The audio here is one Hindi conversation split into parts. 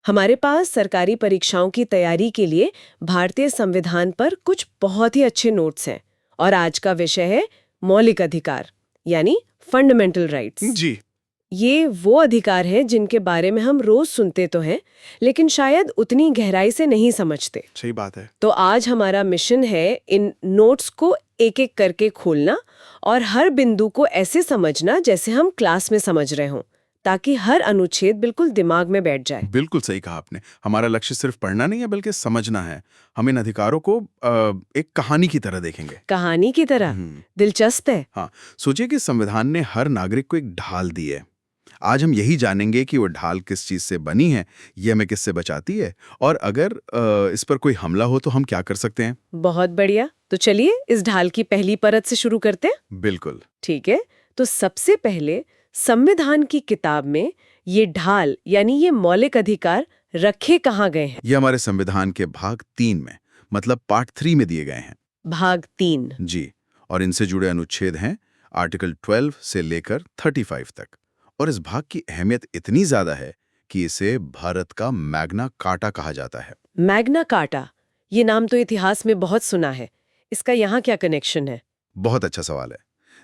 हमारे पास सरकारी परीक्षाओं की तैयारी के लिए भारतीय संविधान पर कुछ बहुत ही अच्छे नोट्स हैं और आज का विषय है मौलिक अधिकार यानी फंडामेंटल राइट्स। जी। ये वो अधिकार हैं जिनके बारे में हम रोज सुनते तो हैं लेकिन शायद उतनी गहराई से नहीं समझते। सही बात है। तो आज हमारा मिशन है इन नोट्स को एक एक करके खोलना और हर बिंदु को ऐसे समझना जैसे हम क्लास में समझ रहे हों, ताकि हर अनुच्छेद बिल्कुल दिमाग में बैठ जाए। बिल्कुल सही कहा आपने। हमारा लक्ष्य सिर्फ पढ़ना नहीं है बल्कि समझना है। हम इन अधिकारों को एक कहानी की तरह देखेंगे। कहानी की तरह? दिलचस्प है। हाँ, सोचिए कि संविधान ने हर नागरिक को एक ढाल दी है। आज हम यही जानेंगे कि वो ढाल किस चीज से बनी है, ये हमें किससे बचाती है, और अगर इस पर कोई हमला हो तो हम क्या कर सकते हैं। बहुत बढ़िया। तो चलिए इस ढाल की पहली परत से शुरू करते हैं। बिल्कुल। ठीक है, तो सबसे पहले संविधान की किताब में ये ढाल यानी ये मौलिक अधिकार रखे कहाँ गए हैं? ये हमारे संविधान के भाग 3 में, मतलब पार्ट 3 में दिए गए हैं। भाग 3। जी, और इनसे जुड़े अनुच्छेद हैं आर्टिकल 12 से लेकर 35 तक। और इस भाग की अहमियत इतनी ज्यादा है कि इसे भारत का मैग्ना कार्टा कहा जाता है। मैग्ना कार्टा, ये नाम तो इतिहास में बहुत सुना है। इसका यहाँ क्या कनेक्शन है? बहुत अच्छा सवाल है।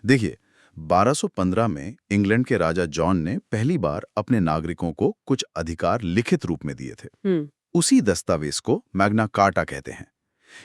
देखिए, 1215 में इंग्लैंड के राजा जॉन ने पहली बार अपने नागरिकों को कुछ अधिकार लिखित रूप में दिए थे। उसी दस्तावेज को मैग्ना कार्टा कहते हैं।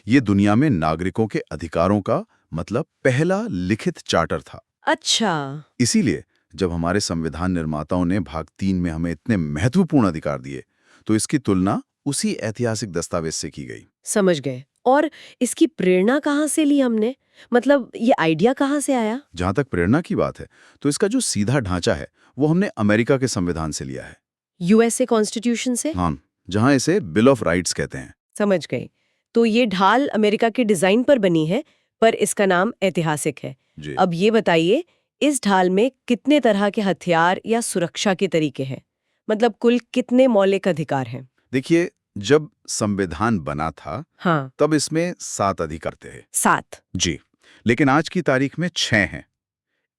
ये दुनिया में नागरिकों के अधिकारों का मतलब पहला लिखित चार्टर था। अच्छा। इसीलिए जब हमारे संविधान निर्माताओं ने भाग 3 में हमें इतने महत्वपूर्ण अधिकार दिए, तो इसकी तुलना उसी ऐतिहासिक दस्तावेज से की गई। समझ गए। और इसकी प्रेरणा कहाँ से ली हमने? मतलब ये आइडिया कहाँ से आया? जहां तक प्रेरणा की बात है, तो इसका जो सीधा ढांचा है वो हमने अमेरिका के संविधान से लिया है। यूएसए कॉन्स्टिट्यूशन से? हाँ, जहां इसे बिल ऑफ राइट्स कहते हैं। समझ गई। तो ये ढाल अमेरिका के डिजाइन पर बनी है, पर इसका नाम ऐतिहासिक है। जी। अब ये बताइए, इस ढाल में कितने तरह के हथियार या सुरक्षा के तरीके हैं? मतलब कुल कितने मौलिक अधिकार हैं? देखिए, जब संविधान बना था, हाँ। तब इसमें 7 अधिकार थे। 7? जी, लेकिन आज की तारीख में 6 हैं।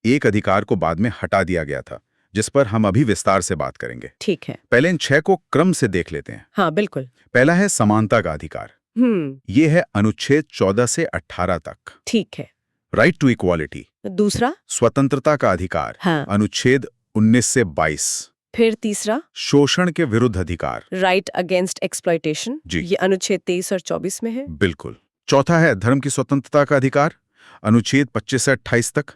एक अधिकार को बाद में हटा दिया गया था, जिस पर हम अभी विस्तार से बात करेंगे। ठीक है। पहले इन 6 को क्रम से देख लेते हैं। हाँ बिल्कुल। पहला है समानता का अधिकार। ये है अनुच्छेद 14 से 18 तक। ठीक है। Right to equality. दूसरा? स्वतंत्रता का अधिकार। हाँ। अनुच्छेद 19 से 22। फिर तीसरा? शोषण के विरुद्ध अधिकार। Right against exploitation. जी। ये अनुच्छेद 23 और 24 में है। बिल्कुल। चौथा है धर्म की स्वतंत्रता का अधिकार। अनुच्छेद 25 से 28 तक।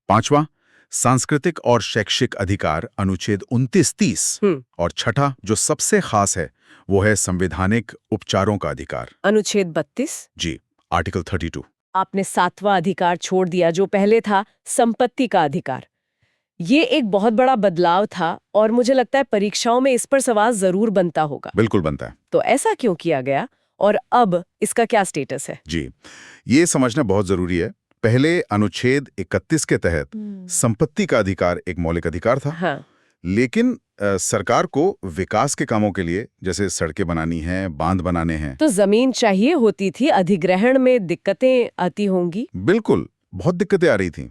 पांचवा, सांस्कृतिक और शैक्षिक अधिकार। अनुच्छेद 29-30। और छठा, जो सबसे खास है, वो है संवैधानिक उपचारों का अधिकार। अनुच्छेद 32। जी, आर्टिकल 32। आपने 7वां अधिकार छोड़ दिया जो पहले था, संपत्ति का अधिकार। ये एक बहुत बड़ा बदलाव था और मुझे लगता है परीक्षाओं में इस पर सवाल जरूर बनता होगा। बिल्कुल बनता है। तो ऐसा क्यों किया गया और अब इसका क्या स्टेटस है? जी, ये समझना बहुत जरूरी है। पहले अनुच्छेद 31 के तहत संपत्ति का अधिकार एक मौलिक अधिकार था। हाँ। लेकिन सरकार को विकास के कामों के लिए, जैसे सड़कें बनानी हैं, बांध बनाने हैं, तो जमीन चाहिए होती थी। अधिग्रहण में दिक्कतें आती होंगी। बिल्कुल, बहुत दिक्कतें आ रही थीं।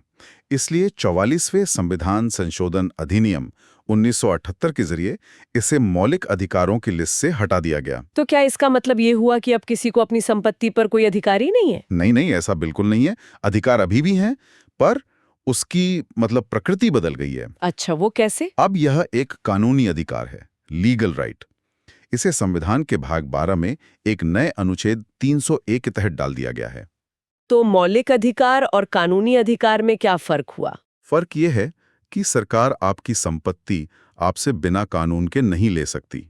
इसलिए 44वें संविधान संशोधन अधिनियम 1978 के जरिए इसे मौलिक अधिकारों की लिस्ट से हटा दिया गया। तो क्या इसका मतलब ये हुआ कि अब किसी को अपनी संपत्ति पर कोई अधिकार ही नहीं है? नहीं नहीं, ऐसा बिल्कुल नहीं है। अधिकार अभी भी हैं, पर उसकी मतलब प्रकृति बदल गई है। अच्छा, वो कैसे? अब यह एक कानूनी अधिकार है, लीगल राइट। इसे संविधान के भाग 12 में एक नए अनुच्छेद 301 के तहत डाल दिया गया है। तो मौलिक अधिकार और कानूनी अधिकार में क्या फर्क हुआ? फर्क यह है कि सरकार आपकी संपत्ति आपसे बिना कानून के नहीं ले सकती,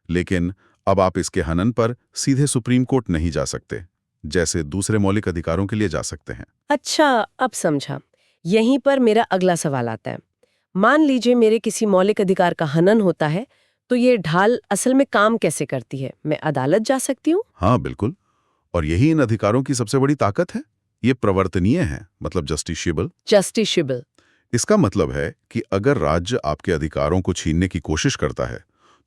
लेकिन अब आप इसके हनन पर सीधे सुप्रीम कोर्ट नहीं जा सकते, जैसे दूसरे मौलिक अधिकारों के लिए जा सकते हैं। अच्छा, अब समझा। यहीं पर मेरा अगला सवाल आता है। मान लीजिए मेरे किसी मौलिक अधिकार का हनन होता है, तो ये ढाल असल में काम कैसे करती है? मैं अदालत जा सकती हूँ? हाँ बिल्कुल, और यही इन अधिकारों की सबसे बड़ी ताकत है। ये प्रवर्तनीय है, मतलब जस्टिशिएबल। जस्टिशिएबल। इसका मतलब है कि अगर राज्य आपके अधिकारों को छीनने की कोशिश करता है,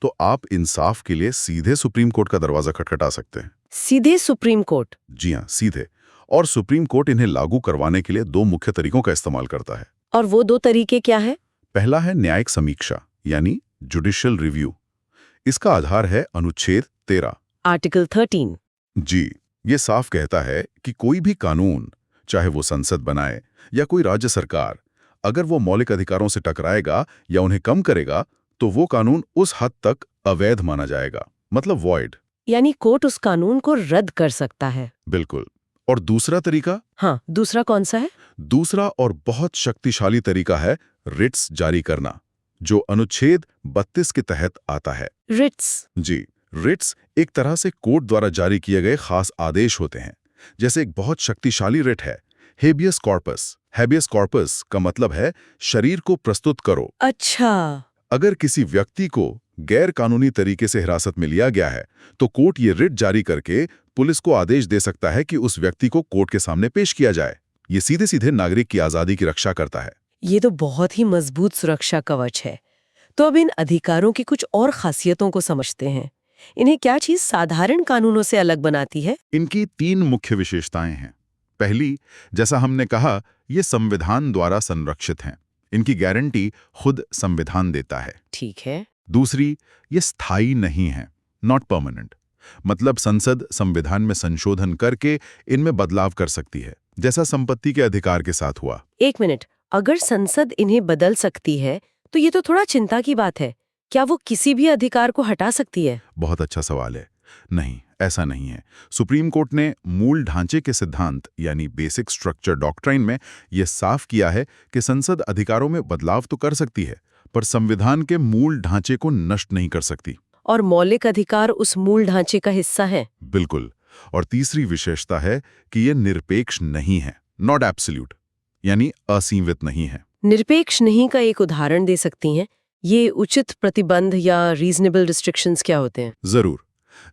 तो आप इंसाफ के लिए सीधे सुप्रीम कोर्ट का दरवाजा खटखटा सकते हैं। सीधे सुप्रीम कोर्ट? जी हाँ, सीधे। और सुप्रीम कोर्ट इन्हें लागू करवाने के लिए 2 मुख्य तरीकों का इस्तेमाल करता है। और वो 2 तरीके क्या है? पहला है न्यायिक समीक्षा, यानी जुडिशियल रिव्यू। इसका आधार है अनुच्छेद 13। आर्टिकल 13। जी, ये साफ कहता है कि कोई भी कानून, चाहे वो संसद बनाए या कोई राज्य सरकार, अगर वो मौलिक अधिकारों से टकराएगा या उन्हें कम करेगा, तो वो कानून उस हद तक अवैध माना जाएगा, मतलब वॉइड। यानी कोर्ट उस कानून को रद्द कर सकता है। बिल्कुल। और दूसरा तरीका? हाँ, दूसरा कौन सा है? दूसरा और बहुत शक्तिशाली तरीका है रिट्स जारी करना, जो अनुच्छेद 32 के तहत आता है। रिट्स? जी, रिट्स एक तरह से कोर्ट द्वारा जारी किए गए खास आदेश होते हैं। जैसे एक बहुत शक्तिशाली रिट है हेबियस कॉर्पस। हेबियस कॉर्पस का मतलब है शरीर को प्रस्तुत करो। अच्छा। अगर किसी व्यक्ति को गैर कानूनी तरीके से हिरासत में लिया गया है, तो कोर्ट ये रिट जारी करके पुलिस को आदेश दे सकता है कि उस व्यक्ति को कोर्ट के सामने पेश किया जाए। ये सीधे सीधे नागरिक की आजादी की रक्षा करता है। ये तो बहुत ही मजबूत सुरक्षा कवच है। तो अब इन अधिकारों की कुछ और खासियतों को समझते हैं। इन्हें क्या चीज साधारण कानूनों से अलग बनाती है? इनकी 3 मुख्य विशेषताएं हैं। पहली, जैसा हमने कहा, ये संविधान द्वारा संरक्षित हैं। इनकी गारंटी खुद संविधान देता है। ठीक है। दूसरी, ये स्थायी नहीं है, नॉट परमानेंट। मतलब संसद संविधान में संशोधन करके इनमें बदलाव कर सकती है, जैसा संपत्ति के अधिकार के साथ हुआ। एक मिनट, अगर संसद इन्हें बदल सकती है तो ये तो थोड़ा चिंता की बात है। क्या वो किसी भी अधिकार को हटा सकती है? बहुत अच्छा सवाल है। नहीं, ऐसा नहीं है। सुप्रीम कोर्ट ने मूल ढांचे के सिद्धांत यानी बेसिक स्ट्रक्चर डॉक्ट्राइन में यह साफ किया है कि संसद अधिकारों में बदलाव तो कर सकती है, पर संविधान के मूल ढांचे को नष्ट नहीं कर सकती। और मौलिक अधिकार उस मूल ढांचे का हिस्सा है? बिल्कुल। और तीसरी विशेषता है कि यह निरपेक्ष नहीं है, नॉट एब्सोल्यूट, यानी असीमित नहीं है। निरपेक्ष नहीं का एक उदाहरण दे सकती हैं? ये उचित प्रतिबंध या रीजनेबल रिस्ट्रिक्शंस क्या होते हैं? जरूर।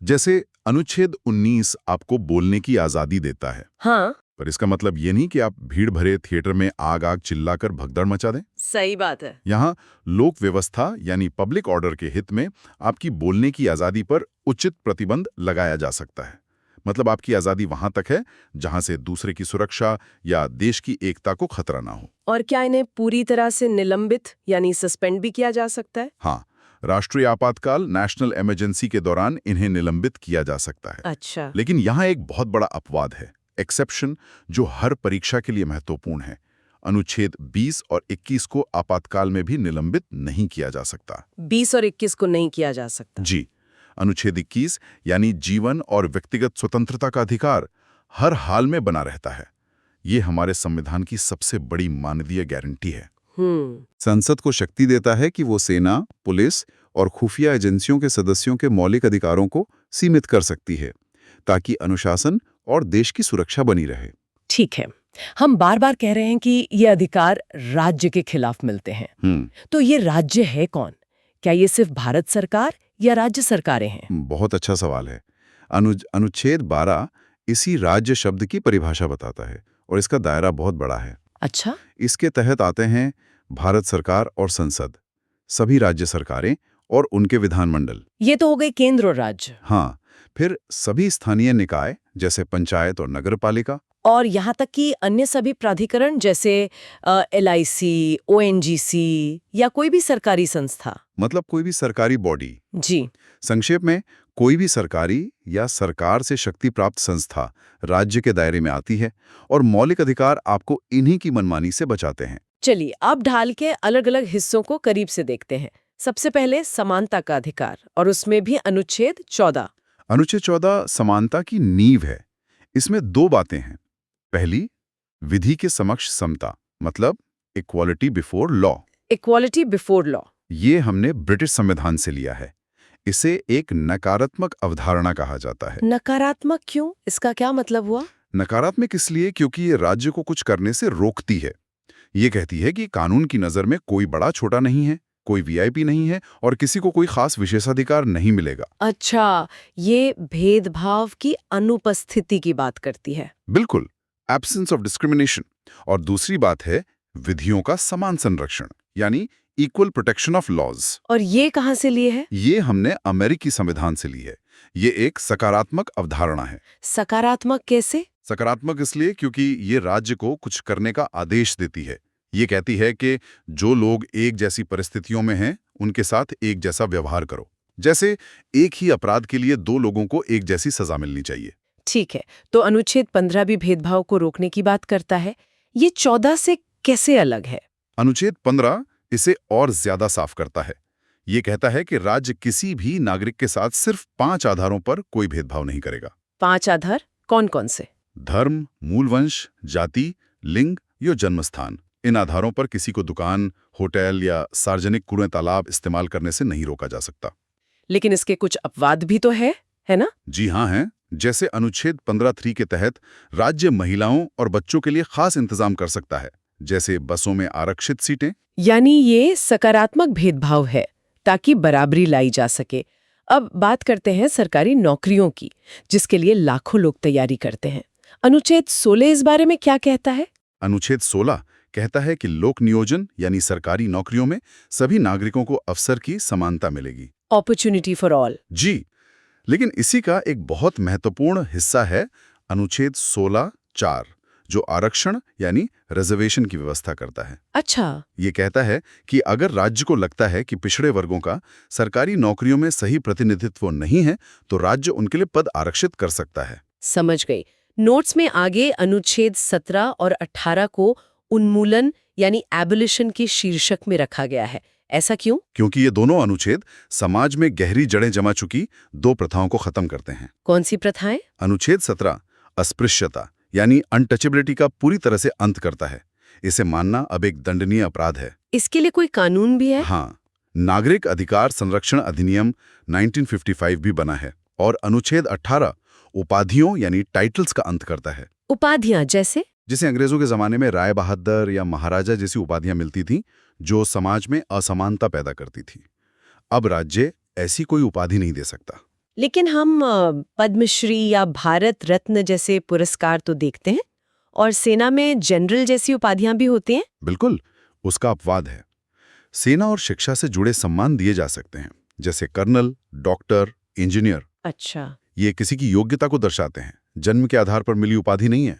जैसे अनुच्छेद 19 आपको बोलने की आजादी देता है। हाँ। पर इसका मतलब ये नहीं कि आप भीड़ भरे थिएटर में आग आग चिल्लाकर भगदड़ मचा दें। सही बात है। यहाँ लोक व्यवस्था यानी पब्लिक ऑर्डर के हित में आपकी बोलने की आजादी पर उचित प्रतिबंध लगाया जा सकता है। मतलब आपकी आजादी वहां तक है जहां से दूसरे की सुरक्षा या देश की एकता को खतरा ना हो। और क्या इन्हें पूरी तरह से निलंबित यानी सस्पेंड भी किया जा सकता है? हाँ, राष्ट्रीय आपातकाल नेशनल इमरजेंसी के दौरान इन्हें निलंबित किया जा सकता है। अच्छा। लेकिन यहाँ एक बहुत बड़ा अपवाद है, एक्सेप्शन, जो हर परीक्षा के लिए महत्वपूर्ण है। अनुच्छेद 20 और 21 को आपातकाल में भी निलंबित नहीं किया जा सकता। 20 और 21 को नहीं किया जा सकता? जी। अनुच्छेद 21 यानी जीवन और व्यक्तिगत स्वतंत्रता का अधिकार हर हाल में बना रहता है। ये हमारे संविधान की सबसे बड़ी मानवीय गारंटी है। संसद को शक्ति देता है कि वो सेना, पुलिस और खुफिया एजेंसियों के सदस्यों के मौलिक अधिकारों को सीमित कर सकती है, ताकि अनुशासन और देश की सुरक्षा बनी रहे। ठीक है। हम बार बार कह रहे हैं कि ये अधिकार राज्य के खिलाफ मिलते हैं। तो ये राज्य है कौन? क्या ये सिर्फ भारत सरकार या राज्य सरकारें हैं? बहुत अच्छा सवाल है। अनुच्छेद 12 इसी राज्य शब्द की परिभाषा बताता है और इसका दायरा बहुत बड़ा है। अच्छा। इसके तहत आते हैं भारत सरकार और संसद, सभी राज्य सरकारें और उनके विधानमंडल। ये तो हो गए केंद्र और राज्य। हाँ, फिर सभी स्थानीय निकाय जैसे पंचायत और नगरपालिका, और यहाँ तक कि अन्य सभी प्राधिकरण जैसे LIC, ONGC या कोई भी सरकारी संस्था। मतलब कोई भी सरकारी बॉडी। जी। संक्षेप में, कोई भी सरकारी या सरकार से शक्ति प्राप्त संस्था राज्य के दायरे में आती है और मौलिक अधिकार आपको इन्हीं की मनमानी से बचाते हैं। चलिए अब ढाल के अलग अलग हिस्सों को करीब से देखते हैं। सबसे पहले समानता का अधिकार, और उसमें भी अनुच्छेद 14। अनुच्छेद 14 समानता की नींव है। इसमें 2 बातें हैं। पहली, विधि के समक्ष समता, मतलब equality before law. Equality before law. ये हमने ब्रिटिश संविधान से लिया है। इसे एक नकारात्मक अवधारणा कहा जाता है। नकारात्मक क्यों? इसका क्या मतलब हुआ? नकारात्मक इसलिए क्योंकि ये राज्य को कुछ करने से रोकती है। ये कहती है कि कानून की नज़र में कोई बड़ा छोटा नहीं है, कोई VIP नहीं है और किसी को कोई खास विशेषाधिकार नहीं मिलेगा। अच्छा, ये भेदभाव की अनुपस्थिति की बात करती है। बिल्कुल, एब्सेंस ऑफ डिस्क्रिमिनेशन। और दूसरी बात है विधियों का समान संरक्षण, यानी इक्वल प्रोटेक्शन ऑफ लॉज। और ये कहाँ से लिए है? ये हमने अमेरिकी संविधान से ली है। ये एक सकारात्मक अवधारणा है। सकारात्मक कैसे? सकारात्मक इसलिए क्योंकि ये राज्य को कुछ करने का आदेश देती है। ये कहती है कि जो लोग एक जैसी परिस्थितियों में हैं, उनके साथ एक जैसा व्यवहार करो। जैसे एक ही अपराध के लिए दो लोगों को एक जैसी सजा मिलनी चाहिए। ठीक है, तो अनुच्छेद 15 भी भेदभाव को रोकने की बात करता है। ये 14 से कैसे अलग है? अनुच्छेद 15 इसे और ज्यादा साफ करता है। ये कहता है कि राज्य किसी भी नागरिक के साथ सिर्फ 5 आधारों पर कोई भेदभाव नहीं करेगा। 5 आधार कौन कौन से? धर्म, मूल वंश, जाति, लिंग या जन्मस्थान। इन आधारों पर किसी को दुकान, होटल या सार्वजनिक कुएं तालाब इस्तेमाल करने से नहीं रोका जा सकता। लेकिन इसके कुछ अपवाद भी तो है ना? जी हाँ हैं। जैसे अनुच्छेद 15(3) के तहत राज्य महिलाओं और बच्चों के लिए खास इंतजाम कर सकता है, जैसे बसों में आरक्षित सीटें। यानी ये सकारात्मक भेदभाव है ताकि बराबरी लाई जा सके। अब बात करते हैं सरकारी नौकरियों की, जिसके लिए लाखों लोग तैयारी करते हैं। अनुच्छेद 16 इस बारे में क्या कहता है? अनुच्छेद 16 कहता है कि लोक नियोजन यानी सरकारी नौकरियों में सभी नागरिकों को अवसर की समानता मिलेगी। Opportunity for all. जी, लेकिन इसी का एक बहुत महत्वपूर्ण हिस्सा है अनुच्छेद 16(4), जो आरक्षण यानी रिजर्वेशन की व्यवस्था करता है। अच्छा। ये कहता है कि अगर राज्य को लगता है कि पिछड़े वर्गों का सरकारी नौकरियों में सही प्रतिनिधित्व नहीं है, तो राज्य उनके लिए पद आरक्षित कर सकता है। समझ गई। नोट्स में आगे अनुच्छेद 17 और 18 को उन्मूलन यानी एबोलिशन के शीर्षक में रखा गया है। ऐसा क्यों? क्योंकि ये दोनों अनुच्छेद समाज में गहरी जड़ें जमा चुकी दो प्रथाओं को खत्म करते हैं। कौन सी प्रथाएं? अनुच्छेद 17 अस्पृश्यता यानी अनटचेबिलिटी का पूरी तरह से अंत करता है। इसे मानना अब एक दंडनीय अपराध है। इसके लिए कोई कानून भी है? हाँ, नागरिक अधिकार संरक्षण अधिनियम 1955 भी बना है। और अनुच्छेद 18 उपाधियों यानी टाइटल्स का अंत करता है। उपाधियां जैसे? जिसे अंग्रेजों के जमाने में राय बहादुर या महाराजा जैसी उपाधियां मिलती थीं, जो समाज में असमानता पैदा करती थी। अब राज्य ऐसी कोई उपाधि नहीं दे सकता। लेकिन हम पद्मश्री या भारत रत्न जैसे पुरस्कार तो देखते हैं, और सेना में जनरल जैसी उपाधियां भी होती हैं। बिल्कुल, उसका अपवाद है। सेना और शिक्षा से जुड़े सम्मान दिए जा सकते हैं, जैसे कर्नल, डॉक्टर, इंजीनियर। अच्छा। ये किसी की योग्यता को दर्शाते हैं, जन्म के आधार पर मिली उपाधि नहीं है।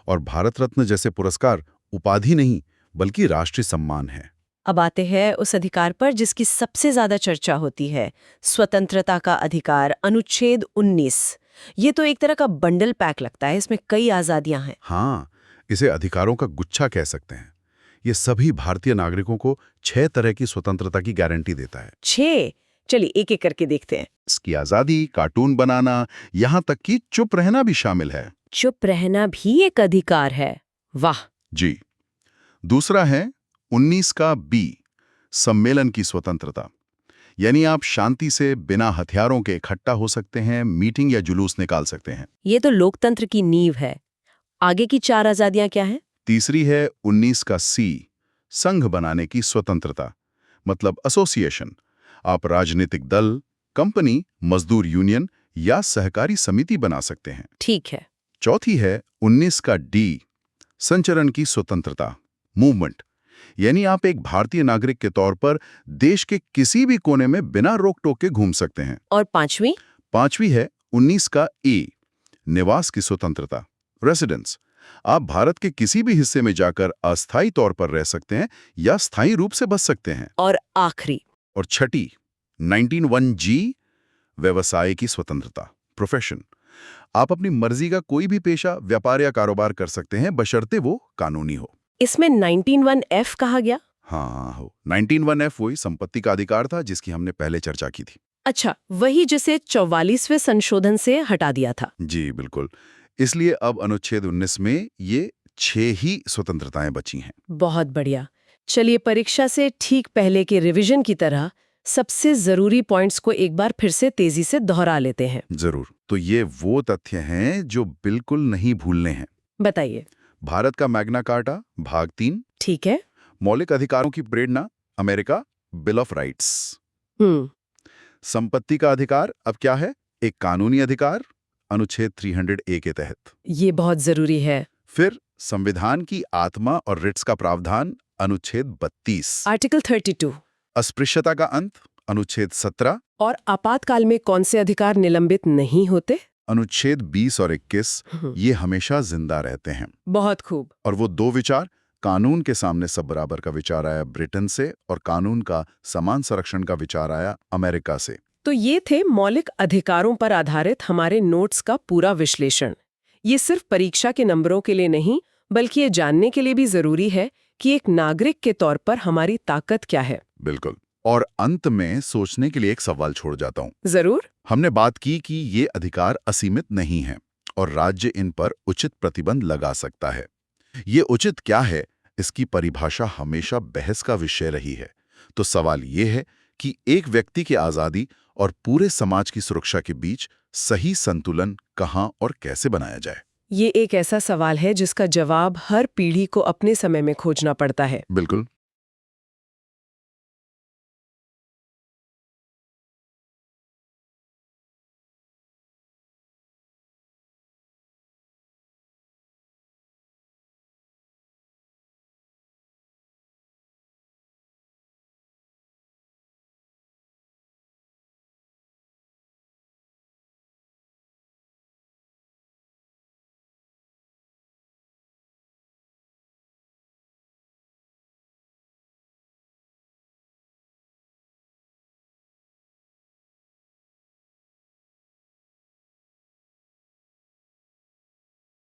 और भारत रत्न जैसे पुरस्कार उपाधि नहीं बल्कि राष्ट्रीय सम्मान है। अब आते हैं उस अधिकार पर जिसकी सबसे ज्यादा चर्चा होती है, स्वतंत्रता का अधिकार, अनुच्छेद 19। ये तो एक तरह का बंडल पैक लगता है, इसमें कई आजादियां हैं। हाँ, इसे अधिकारों का गुच्छा कह सकते हैं। ये सभी भारतीय नागरिकों को 6 तरह की स्वतंत्रता की गारंटी देता है। 6? चलिए एक एक करके देखते हैं। इसकी आजादी, कार्टून बनाना, यहाँ तक कि चुप रहना भी शामिल है। चुप रहना भी एक अधिकार है? वाह। जी। दूसरा है 19 का बी, सम्मेलन की स्वतंत्रता। यानी आप शांति से बिना हथियारों के इकट्ठा हो सकते हैं, मीटिंग या जुलूस निकाल सकते हैं। ये तो लोकतंत्र की नींव है। आगे की 4 आजादियां क्या हैं? तीसरी है 19 का सी, संघ बनाने की स्वतंत्रता, मतलब एसोसिएशन। आप राजनीतिक दल, कंपनी, मजदूर यूनियन या सहकारी समिति बना सकते हैं। ठीक है। चौथी है 19 का डी, संचरण की स्वतंत्रता, मूवमेंट। यानी आप एक भारतीय नागरिक के तौर पर देश के किसी भी कोने में बिना रोक टोक के घूम सकते हैं। और पांचवी? पांचवी है 19 का ए, निवास की स्वतंत्रता, रेसिडेंस। आप भारत के किसी भी हिस्से में जाकर अस्थायी तौर पर रह सकते हैं या स्थायी रूप से बस सकते हैं। और आखिरी? और छठी 19(1)G, व्यवसाय की स्वतंत्रता, प्रोफेशन। आप अपनी मर्जी का कोई भी पेशा, व्यापार या कारोबार कर सकते हैं, बशर्ते वो कानूनी हो। इसमें 19(1)F कहा गया? हाँ हो, 19(1)F वही संपत्ति का अधिकार था जिसकी हमने पहले चर्चा की थी। अच्छा, वही जिसे 44वें संशोधन से हटा दिया था। जी बिल्कुल। इसलिए अब अनुच्छेद 19 में ये 6 ही स्वतंत्रताएं बची हैं। बहुत बढ़िया। चलिए परीक्षा से ठीक पहले के रिवीजन की तरह सबसे जरूरी पॉइंट्स को एक बार फिर से तेजी से दोहरा लेते हैं। जरूर। तो ये वो तथ्य हैं जो बिल्कुल नहीं भूलने हैं। बताइए। भारत का मैग्ना कार्टा, भाग 3। ठीक है। मौलिक अधिकारों की प्रेरणा, अमेरिका, बिल ऑफ राइट्स। संपत्ति का अधिकार अब क्या है? एक कानूनी अधिकार, अनुच्छेद 300A के तहत। ये बहुत जरूरी है। फिर संविधान की आत्मा और रिट्स का प्रावधान, अनुच्छेद 32। आर्टिकल 32। अस्पृश्यता का अंत, अनुच्छेद 17। और आपातकाल में कौन से अधिकार निलंबित नहीं होते? अनुच्छेद 20 और 21 ये हमेशा जिंदा रहते हैं। बहुत खूब। और वो दो विचार, कानून के सामने सब बराबर का विचार आया ब्रिटेन से, और कानून का समान संरक्षण का विचार आया अमेरिका से। तो ये थे मौलिक अधिकारों पर आधारित हमारे नोट्स का पूरा विश्लेषण। ये सिर्फ परीक्षा के नंबरों के लिए नहीं, बल्कि ये जानने के लिए भी जरूरी है कि एक नागरिक के तौर पर हमारी ताकत क्या है। बिल्कुल। और अंत में सोचने के लिए एक सवाल छोड़ जाता हूँ। जरूर। हमने बात की कि ये अधिकार असीमित नहीं हैं और राज्य इन पर उचित प्रतिबंध लगा सकता है। ये उचित क्या है, इसकी परिभाषा हमेशा बहस का विषय रही है। तो सवाल ये है कि एक व्यक्ति की आज़ादी और पूरे समाज की सुरक्षा के बीच सही संतुलन कहाँ और कैसे बनाया जाए? ये एक ऐसा सवाल है जिसका जवाब हर पीढ़ी को अपने समय में खोजना पड़ता है। बिल्कुल।